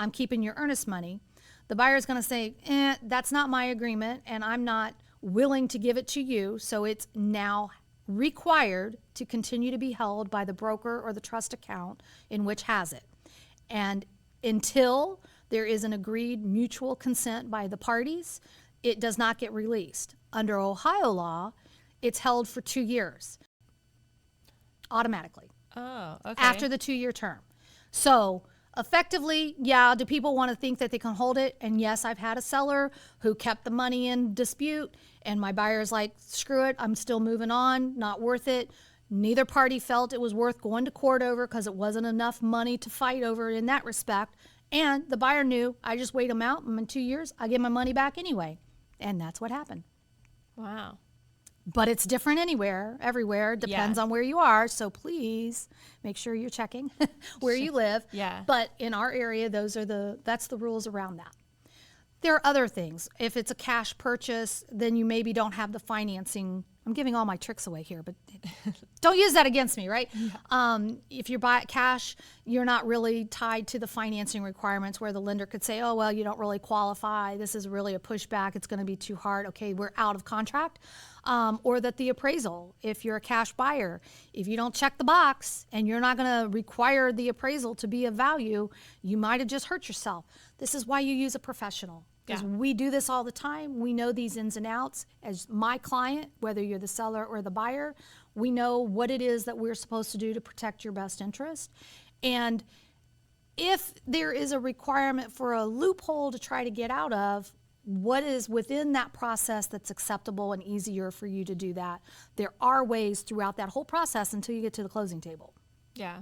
I'm keeping your earnest money. The buyer is going to say, that's not my agreement, and I'm not willing to give it to you. So it's now required to continue to be held by the broker or the trust account in which has it. And until there is an agreed mutual consent by the parties, it does not get released. Under Ohio law, it's held for 2 years automatically. Oh, okay. After the 2-year term. So effectively, yeah, do people want to think that they can hold it? And yes, I've had a seller who kept the money in dispute, and my buyer's like, screw it, I'm still moving on, not worth it. Neither party felt it was worth going to court over because it wasn't enough money to fight over in that respect. And the buyer knew, I just wait them out, and in 2 years, I get my money back anyway. And that's what happened. Wow. But it's different everywhere, depends on where you are. So please make sure you're checking where you live. Yeah. But in our area, that's the rules around that. There are other things. If it's a cash purchase, then you maybe don't have the financing. I'm giving all my tricks away here, but don't use that against me, right? Yeah. If you buy it cash, you're not really tied to the financing requirements where the lender could say, oh, well, you don't really qualify. This is really a pushback. It's going to be too hard. Okay, we're out of contract. Or that the appraisal, if you're a cash buyer, if you don't check the box and you're not going to require the appraisal to be of value, you might have just hurt yourself. This is why you use a professional. Because we do this all the time. We know these ins and outs. As my client, whether you're the seller or the buyer, we know what it is that we're supposed to do to protect your best interest. And if there is a requirement for a loophole to try to get out of, what is within that process that's acceptable and easier for you to do that? There are ways throughout that whole process until you get to the closing table. Yeah.